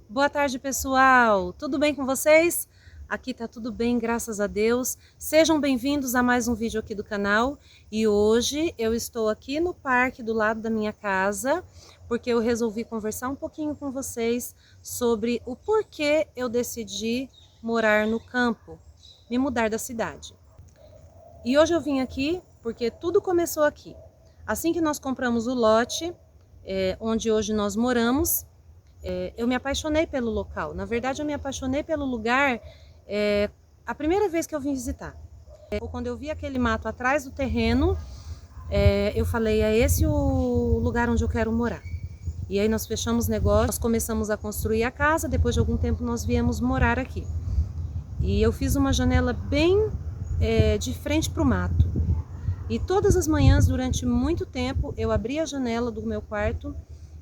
Boa tarde, pessoal! Tudo bem com vocês? Aqui tá tudo bem, graças a Deus. Sejam bem-vindos a mais um vídeo aqui do canal. E hoje eu estou aqui no parque do lado da minha casa, porque eu resolvi conversar um pouquinho com vocês sobre o porquê eu decidi morar no campo, me mudar da cidade. E hoje eu vim aqui porque tudo começou aqui. Assim que nós compramos o lote, onde hoje nós moramos, eu me apaixonei pelo local. Na verdade, eu me apaixonei pelo lugar a primeira vez que eu vim visitar. Quando eu vi aquele mato atrás do terreno, eu falei, é esse o lugar onde eu quero morar. E aí nós fechamos negócio, nós começamos a construir a casa, depois de algum tempo nós viemos morar aqui. E eu fiz uma janela bem de frente para o mato. E todas as manhãs, durante muito tempo, eu abria a janela do meu quarto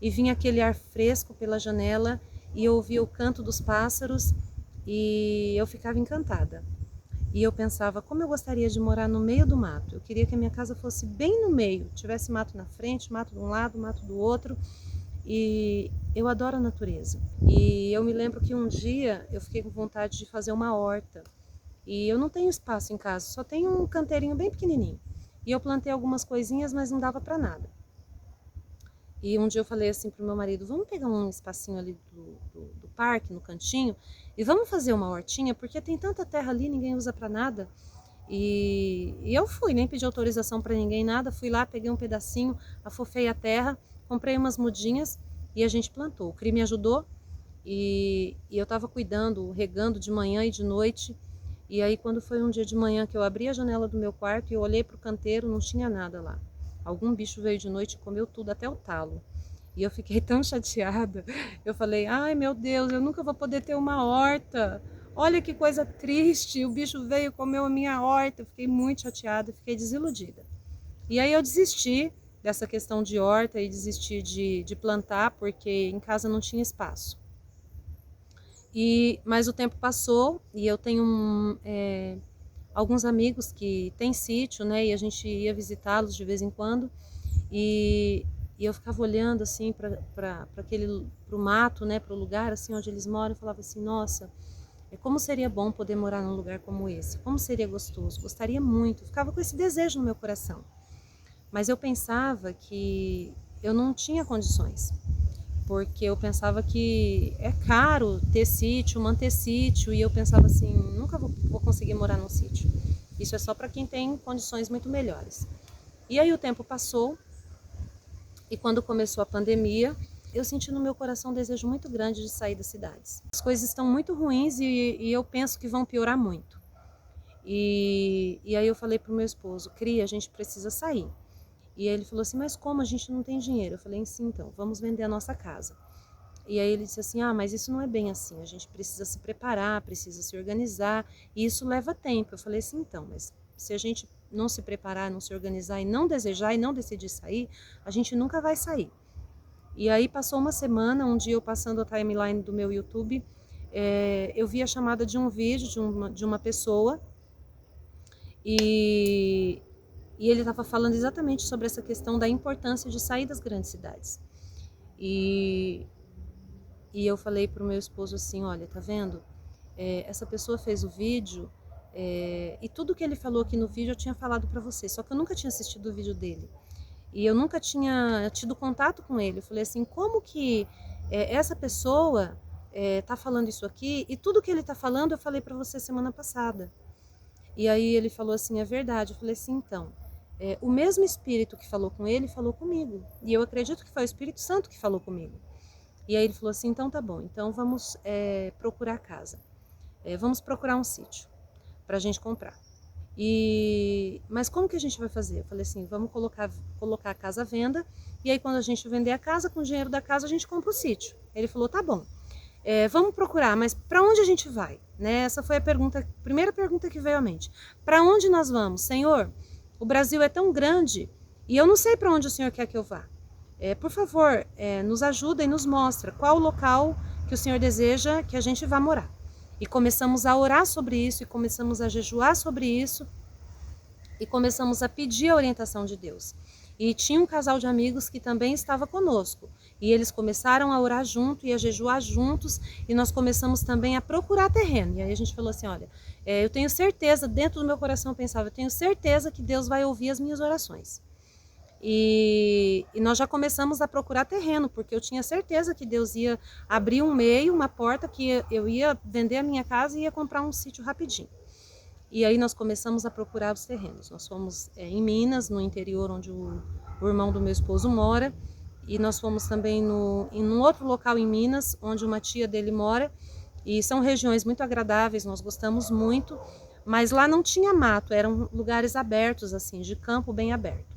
e vinha aquele ar fresco pela janela e eu ouvia o canto dos pássaros e eu ficava encantada. E eu pensava, como eu gostaria de morar no meio do mato. Eu queria que a minha casa fosse bem no meio, tivesse mato na frente, mato de um lado, mato do outro. E eu adoro a natureza. E eu me lembro que um dia eu fiquei com vontade de fazer uma horta. E eu não tenho espaço em casa, só tenho um canteirinho bem pequenininho. E eu plantei algumas coisinhas, mas não dava para nada. E um dia eu falei assim pro meu marido, vamos pegar um espacinho ali do parque, no cantinho, e vamos fazer uma hortinha, porque tem tanta terra ali, ninguém usa para nada. E eu fui, nem pedi autorização para ninguém, nada. Fui lá, peguei um pedacinho, afofei a terra, comprei umas mudinhas e a gente plantou. O Cri me ajudou e eu estava cuidando, regando de manhã e de noite. E aí quando foi um dia de manhã que eu abri a janela do meu quarto e eu olhei para o canteiro, não tinha nada lá. Algum bicho veio de noite e comeu tudo, até o talo. E eu fiquei tão chateada. Eu falei, ai meu Deus, eu nunca vou poder ter uma horta. Olha que coisa triste, o bicho veio e comeu a minha horta. Eu fiquei muito chateada, fiquei desiludida. E aí eu desisti dessa questão de horta e desisti de plantar, porque em casa não tinha espaço. Mas o tempo passou e eu tenho alguns amigos que têm sítio, né? E a gente ia visitá-los de vez em quando. E eu ficava olhando assim para o mato, né? Para o lugar assim onde eles moram. Eu falava assim, nossa, como seria bom poder morar num lugar como esse? Como seria gostoso? Gostaria muito. Ficava com esse desejo no meu coração. Mas eu pensava que eu não tinha condições. Porque eu pensava que é caro ter sítio, manter sítio, e eu pensava assim, nunca vou conseguir morar num sítio. Isso é só para quem tem condições muito melhores. E aí o tempo passou, e quando começou a pandemia, eu senti no meu coração um desejo muito grande de sair das cidades. As coisas estão muito ruins e eu penso que vão piorar muito. E aí eu falei pro meu esposo, Cri, a gente precisa sair. E aí ele falou assim, mas como a gente não tem dinheiro? Eu falei, sim, então, vamos vender a nossa casa. E aí ele disse assim, mas isso não é bem assim, a gente precisa se preparar, precisa se organizar, e isso leva tempo. Eu falei assim, então, mas se a gente não se preparar, não se organizar e não desejar e não decidir sair, a gente nunca vai sair. E aí passou uma semana, um dia eu passando a timeline do meu YouTube, eu vi a chamada de um vídeo de uma pessoa, e ele estava falando exatamente sobre essa questão da importância de sair das grandes cidades. E eu falei para o meu esposo assim, olha, tá vendo? Essa pessoa fez o vídeo e tudo que ele falou aqui no vídeo eu tinha falado para você, só que eu nunca tinha assistido o vídeo dele. E eu nunca tinha tido contato com ele. Eu falei assim, como que essa pessoa tá falando isso aqui e tudo que ele tá falando eu falei para você semana passada. E aí ele falou assim, é verdade. Eu falei assim, então, o mesmo Espírito que falou com ele, falou comigo. E eu acredito que foi o Espírito Santo que falou comigo. E aí ele falou assim, então tá bom, então vamos procurar casa. Vamos procurar um sítio pra gente comprar. Mas como que a gente vai fazer? Eu falei assim, vamos colocar a casa à venda, e aí quando a gente vender a casa, com o dinheiro da casa a gente compra o sítio. Ele falou, tá bom, vamos procurar, mas para onde a gente vai? Né? Essa foi a primeira pergunta que veio à mente. Para onde nós vamos, Senhor? O Brasil é tão grande e eu não sei para onde o Senhor quer que eu vá. Por favor, nos ajuda e nos mostra qual o local que o Senhor deseja que a gente vá morar. E começamos a orar sobre isso, e começamos a jejuar sobre isso, e começamos a pedir a orientação de Deus. E tinha um casal de amigos que também estava conosco. E eles começaram a orar junto e a jejuar juntos. E nós começamos também a procurar terreno. E aí a gente falou assim, olha, eu tenho certeza, dentro do meu coração eu pensava, eu tenho certeza que Deus vai ouvir as minhas orações. E nós já começamos a procurar terreno, porque eu tinha certeza que Deus ia abrir um meio, uma porta, que eu ia vender a minha casa e ia comprar um sítio rapidinho. E aí nós começamos a procurar os terrenos. Nós fomos em Minas, no interior onde o irmão do meu esposo mora, e nós fomos também em um outro local em Minas, onde uma tia dele mora, e são regiões muito agradáveis, nós gostamos muito, mas lá não tinha mato, eram lugares abertos, assim, de campo bem aberto.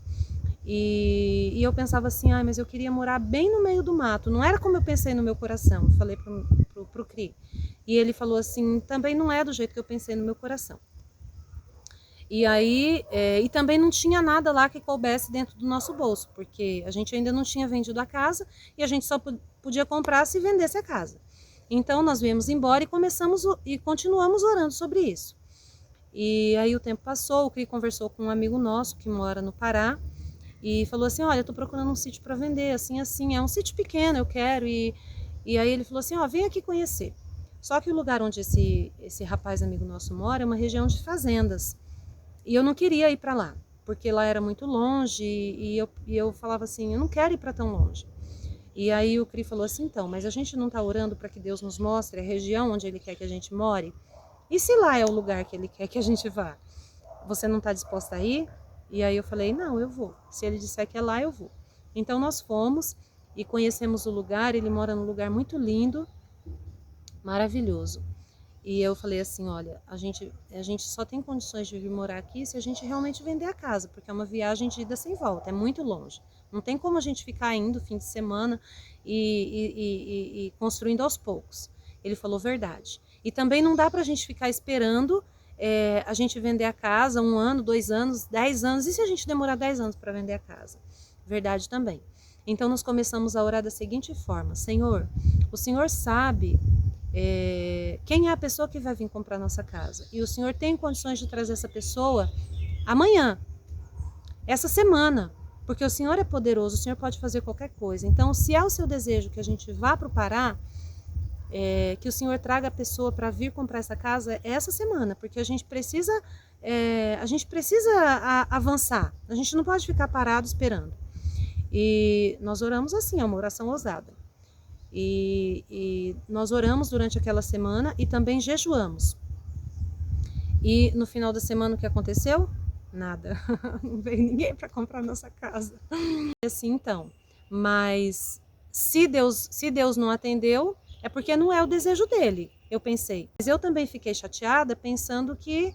E eu pensava assim, mas eu queria morar bem no meio do mato, não era como eu pensei no meu coração, eu falei pro Cri. E ele falou assim, também não é do jeito que eu pensei no meu coração. E aí, e também não tinha nada lá que coubesse dentro do nosso bolso, porque a gente ainda não tinha vendido a casa e a gente só podia comprar se vendesse a casa. Então nós viemos embora e continuamos orando sobre isso. E aí o tempo passou, o Cri conversou com um amigo nosso que mora no Pará e falou assim, olha, eu tô procurando um sítio para vender, assim, é um sítio pequeno, eu quero. E aí ele falou assim, vem aqui conhecer. Só que o lugar onde esse rapaz amigo nosso mora é uma região de fazendas. E eu não queria ir para lá, porque lá era muito longe e eu falava assim, eu não quero ir para tão longe. E aí o Cri falou assim, então, mas a gente não está orando para que Deus nos mostre a região onde Ele quer que a gente more? E se lá é o lugar que Ele quer que a gente vá? Você não está disposta a ir? E aí eu falei, não, eu vou. Se Ele disser que é lá, eu vou. Então nós fomos e conhecemos o lugar, ele mora num lugar muito lindo, maravilhoso. E eu falei assim, olha, a gente só tem condições de vir morar aqui se a gente realmente vender a casa, porque é uma viagem de ida sem volta, é muito longe. Não tem como a gente ficar indo fim de semana e construindo aos poucos. Ele falou verdade. E também não dá para a gente ficar esperando a gente vender a casa 1 ano, 2 anos, 10 anos. E se a gente demorar 10 anos para vender a casa? Verdade também. Então nós começamos a orar da seguinte forma, Senhor, o Senhor sabe quem é a pessoa que vai vir comprar nossa casa. E o Senhor tem condições de trazer essa pessoa amanhã, essa semana, porque o Senhor é poderoso, o Senhor pode fazer qualquer coisa. Então, se é o seu desejo que a gente vá para o Pará, que o Senhor traga a pessoa para vir comprar essa casa essa semana, porque a gente precisa avançar, a gente não pode ficar parado esperando. E nós oramos assim, é uma oração ousada. E nós oramos durante aquela semana e também jejuamos. E no final da semana o que aconteceu? Nada. Não veio ninguém para comprar nossa casa. Assim então. Mas se Deus não atendeu, é porque não é o desejo dele, eu pensei. Mas eu também fiquei chateada pensando que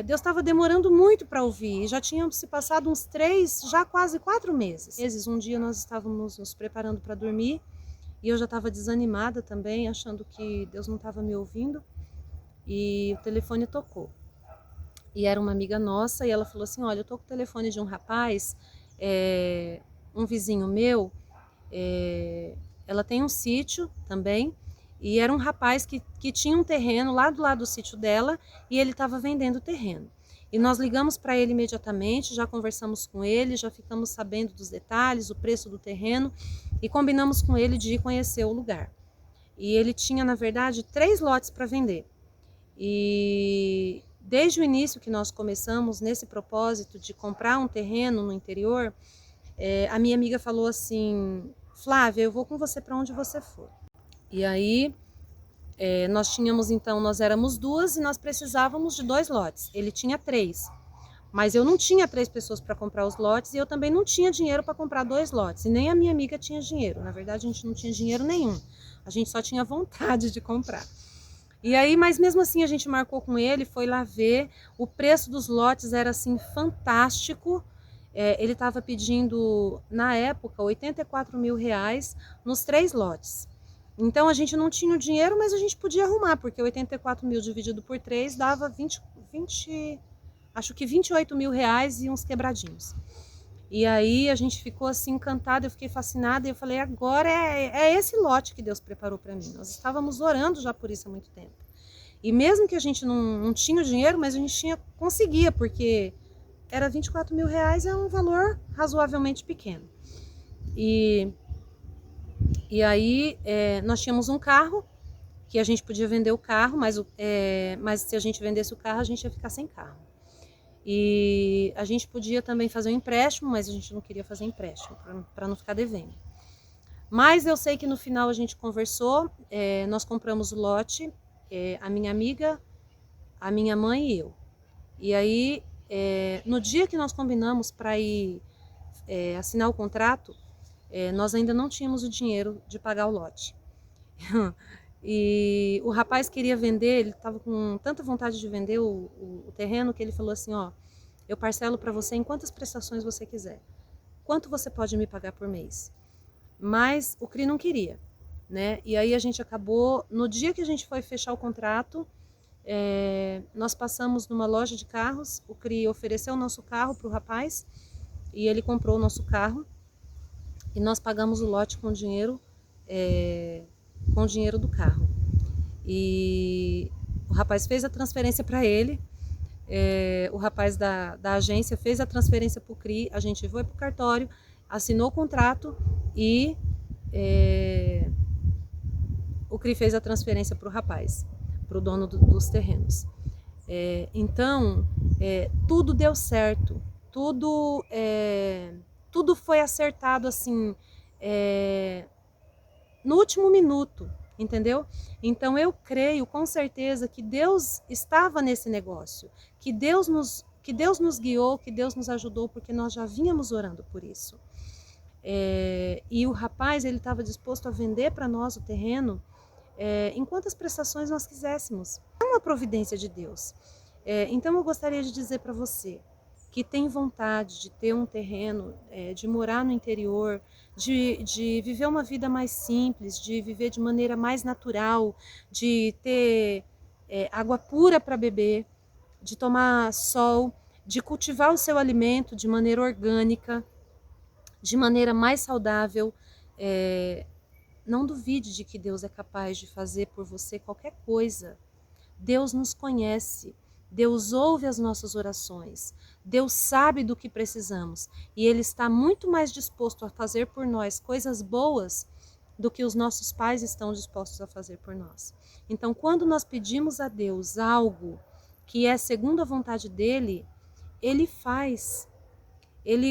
Deus estava demorando muito para ouvir. Já tinham se passado uns 3, já quase 4 meses. Um dia nós estávamos nos preparando para dormir. E eu já estava desanimada também, achando que Deus não estava me ouvindo. E o telefone tocou. E era uma amiga nossa, e ela falou assim, olha, eu tô com o telefone de um rapaz, um vizinho meu, ela tem um sítio também, e era um rapaz que tinha um terreno lá do lado do sítio dela, e ele estava vendendo o terreno. E nós ligamos para ele imediatamente, já conversamos com ele, já ficamos sabendo dos detalhes, o preço do terreno, e combinamos com ele de ir conhecer o lugar. E ele tinha, na verdade, 3 lotes para vender. E desde o início que nós começamos nesse propósito de comprar um terreno no interior, a minha amiga falou assim, Flávia, eu vou com você para onde você for. E aí nós éramos 2 e nós precisávamos de 2 lotes. Ele tinha 3, mas eu não tinha 3 pessoas para comprar os lotes e eu também não tinha dinheiro para comprar 2 lotes. E nem a minha amiga tinha dinheiro. Na verdade, a gente não tinha dinheiro nenhum. A gente só tinha vontade de comprar. E aí, mas mesmo assim a gente marcou com ele, foi lá ver, o preço dos lotes era assim fantástico. Ele estava pedindo, na época, R$ 84.000 nos 3 lotes. Então a gente não tinha o dinheiro, mas a gente podia arrumar, porque 84 mil dividido por 3 dava 20, acho que R$ 28.000 e uns quebradinhos. E aí a gente ficou assim encantada, eu fiquei fascinada e eu falei, agora é esse lote que Deus preparou para mim. Nós estávamos orando já por isso há muito tempo. E mesmo que a gente não tinha o dinheiro, mas a gente conseguia, porque era R$ 24.000, é um valor razoavelmente pequeno. E aí nós tínhamos um carro, que a gente podia vender o carro, mas se a gente vendesse o carro, a gente ia ficar sem carro. E a gente podia também fazer um empréstimo, mas a gente não queria fazer empréstimo, para não ficar devendo. Mas eu sei que no final a gente conversou, nós compramos o lote, a minha amiga, a minha mãe e eu. E aí, no dia que nós combinamos para ir assinar o contrato, nós ainda não tínhamos o dinheiro de pagar o lote. E o rapaz queria vender, ele estava com tanta vontade de vender o terreno que ele falou assim, ó, eu parcelo para você em quantas prestações você quiser. Quanto você pode me pagar por mês? Mas o CRI não queria, né? E aí a gente acabou, no dia que a gente foi fechar o contrato, nós passamos numa loja de carros, o CRI ofereceu o nosso carro para o rapaz e ele comprou o nosso carro e nós pagamos o lote com dinheiro do carro. E o rapaz fez a transferência para ele, o rapaz da agência fez a transferência para o CRI, a gente foi para o cartório, assinou o contrato e o CRI fez a transferência para o rapaz, para o dono dos terrenos. Então, tudo deu certo, tudo foi acertado assim, no último minuto, entendeu? Então eu creio com certeza que Deus estava nesse negócio, que Deus nos guiou, que Deus nos ajudou, porque nós já vínhamos orando por isso. E o rapaz, ele estava disposto a vender para nós o terreno em quantas prestações nós quiséssemos. É uma providência de Deus. Então eu gostaria de dizer para você que tem vontade de ter um terreno, de morar no interior, de viver uma vida mais simples, de viver de maneira mais natural, de ter água pura para beber, de tomar sol, de cultivar o seu alimento de maneira orgânica, de maneira mais saudável. Não duvide de que Deus é capaz de fazer por você qualquer coisa. Deus nos conhece, Deus ouve as nossas orações, Deus sabe do que precisamos e Ele está muito mais disposto a fazer por nós coisas boas do que os nossos pais estão dispostos a fazer por nós. Então, quando nós pedimos a Deus algo que é segundo a vontade dEle, Ele faz.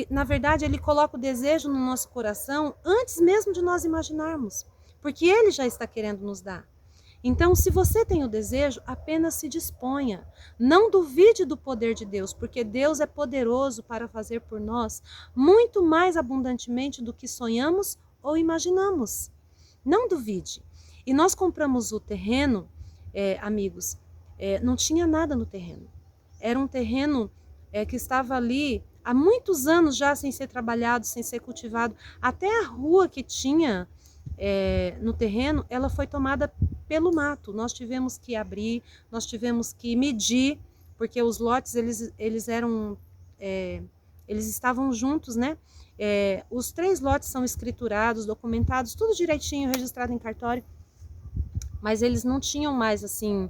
Na verdade, Ele coloca o desejo no nosso coração antes mesmo de nós imaginarmos, porque Ele já está querendo nos dar. Então, se você tem o desejo, apenas se disponha. Não duvide do poder de Deus, porque Deus é poderoso para fazer por nós muito mais abundantemente do que sonhamos ou imaginamos. Não duvide. E nós compramos o terreno, amigos, não tinha nada no terreno. Era um terreno que estava ali há muitos anos já sem ser trabalhado, sem ser cultivado. Até a rua que tinha no terreno, ela foi tomada pelo mato. Nós tivemos que abrir, nós tivemos que medir, porque os lotes eles estavam juntos, né? Os 3 lotes são escriturados, documentados, tudo direitinho, registrado em cartório, mas eles não tinham mais assim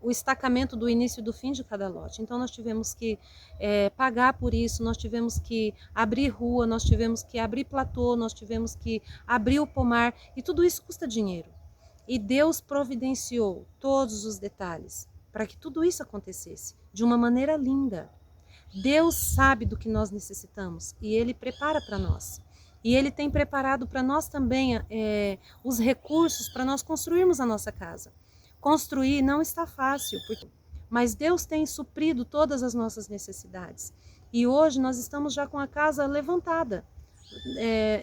o estacamento do início e do fim de cada lote. Então nós tivemos que pagar por isso, nós tivemos que abrir rua, nós tivemos que abrir platô, nós tivemos que abrir o pomar, e tudo isso custa dinheiro. E Deus providenciou todos os detalhes para que tudo isso acontecesse de uma maneira linda. Deus sabe do que nós necessitamos e Ele prepara para nós. E Ele tem preparado para nós também os recursos para nós construirmos a nossa casa. Construir não está fácil, mas Deus tem suprido todas as nossas necessidades. E hoje nós estamos já com a casa levantada.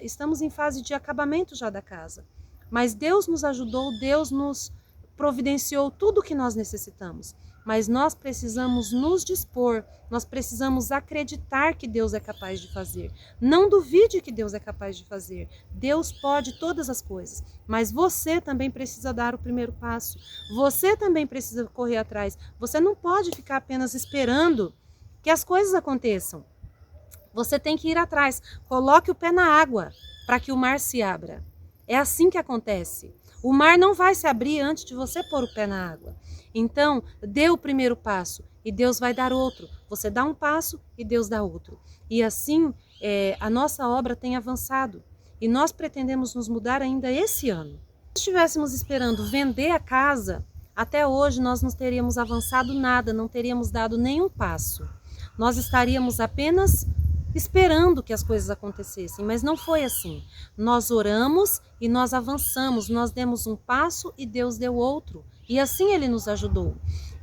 Estamos em fase de acabamento já da casa. mas Deus nos ajudou, Deus nos providenciou tudo o que nós necessitamos. Mas nós precisamos nos dispor, nós precisamos acreditar que Deus é capaz de fazer. Não duvide que Deus é capaz de fazer. Deus pode todas as coisas, mas você também precisa dar o primeiro passo. Você também precisa correr atrás. Você não pode ficar apenas esperando que as coisas aconteçam. Você tem que ir atrás. Coloque o pé na água para que o mar se abra. É assim que acontece. O mar não vai se abrir antes de você pôr o pé na água. Então, dê o primeiro passo e Deus vai dar outro. Você dá um passo e Deus dá outro. E assim, a nossa obra tem avançado. E nós pretendemos nos mudar ainda esse ano. Se estivéssemos esperando vender a casa, até hoje nós não teríamos avançado nada, não teríamos dado nenhum passo. Nós estaríamos apenas esperando que as coisas acontecessem, mas não foi assim. Nós oramos e nós avançamos, nós demos um passo e Deus deu outro. E assim Ele nos ajudou.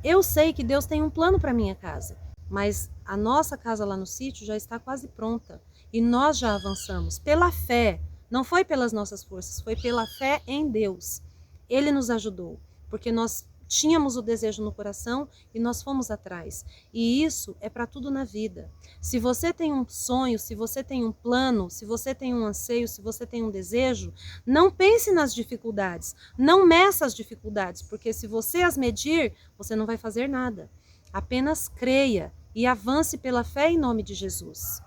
Eu sei que Deus tem um plano para minha casa, mas a nossa casa lá no sítio já está quase pronta. E nós já avançamos pela fé. Não foi pelas nossas forças, foi pela fé em Deus. Ele nos ajudou, porque nós tínhamos o desejo no coração e nós fomos atrás. E isso é para tudo na vida. Se você tem um sonho, se você tem um plano, se você tem um anseio, se você tem um desejo, não pense nas dificuldades, não meça as dificuldades, porque se você as medir, você não vai fazer nada. Apenas creia e avance pela fé em nome de Jesus.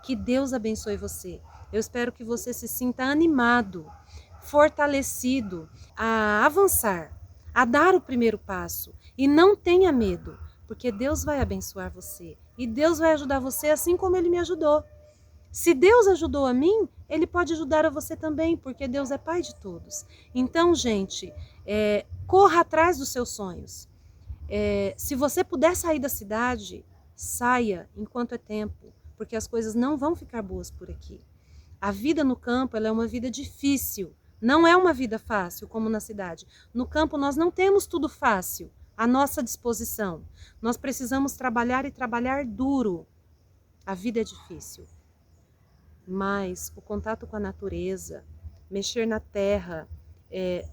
Que Deus abençoe você. Eu espero que você se sinta animado, fortalecido a avançar, a dar o primeiro passo. E não tenha medo, porque Deus vai abençoar você. E Deus vai ajudar você assim como Ele me ajudou. Se Deus ajudou a mim, Ele pode ajudar a você também, porque Deus é Pai de todos. Então, gente, corra atrás dos seus sonhos. Se você puder sair da cidade, saia enquanto é tempo, porque as coisas não vão ficar boas por aqui. A vida no campo, ela é uma vida difícil. Não é uma vida fácil, como na cidade. No campo, nós não temos tudo fácil à nossa disposição. Nós precisamos trabalhar e trabalhar duro. A vida é difícil. Mas o contato com a natureza, mexer na terra,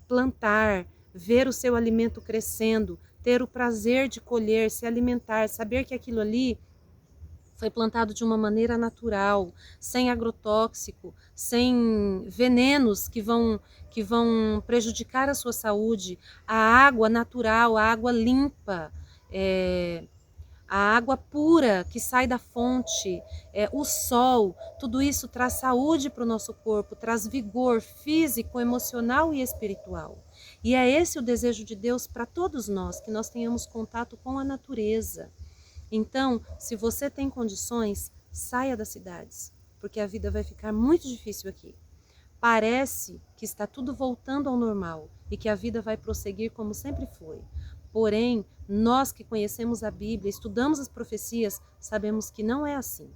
plantar, ver o seu alimento crescendo, ter o prazer de colher, se alimentar, saber que aquilo ali foi plantado de uma maneira natural, sem agrotóxico, sem venenos que vão prejudicar a sua saúde, a água natural, a água limpa, a água pura que sai da fonte, o sol, tudo isso traz saúde para o nosso corpo, traz vigor físico, emocional e espiritual. E é esse o desejo de Deus para todos nós, que nós tenhamos contato com a natureza. Então, se você tem condições, saia das cidades, porque a vida vai ficar muito difícil aqui. Parece que está tudo voltando ao normal e que a vida vai prosseguir como sempre foi. Porém, nós que conhecemos a Bíblia, estudamos as profecias, sabemos que não é assim.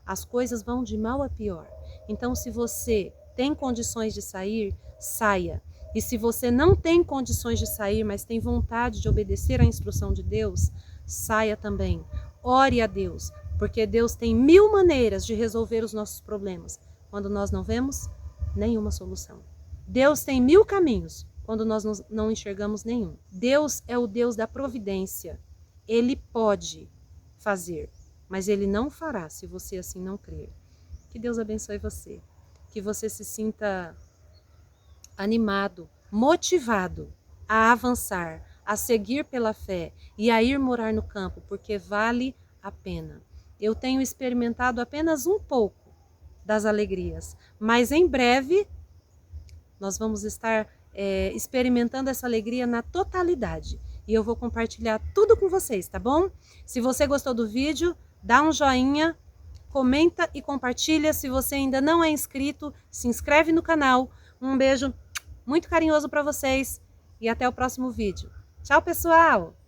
As coisas vão de mal a pior. Então, se você tem condições de sair, saia. E se você não tem condições de sair, mas tem vontade de obedecer à instrução de Deus, saia também. Ore a Deus, porque Deus tem 1000 maneiras de resolver os nossos problemas, quando nós não vemos nenhuma solução. Deus tem 1000 caminhos, quando nós não enxergamos nenhum. Deus é o Deus da providência. Ele pode fazer, mas Ele não fará se você assim não crer. Que Deus abençoe você. Que você se sinta animado, motivado a avançar, a seguir pela fé e a ir morar no campo, porque vale a pena. Eu tenho experimentado apenas um pouco das alegrias, mas em breve nós vamos estar experimentando essa alegria na totalidade. E eu vou compartilhar tudo com vocês, tá bom? Se você gostou do vídeo, dá um joinha, comenta e compartilha. Se você ainda não é inscrito, se inscreve no canal. Um beijo muito carinhoso para vocês e até o próximo vídeo. Tchau, pessoal!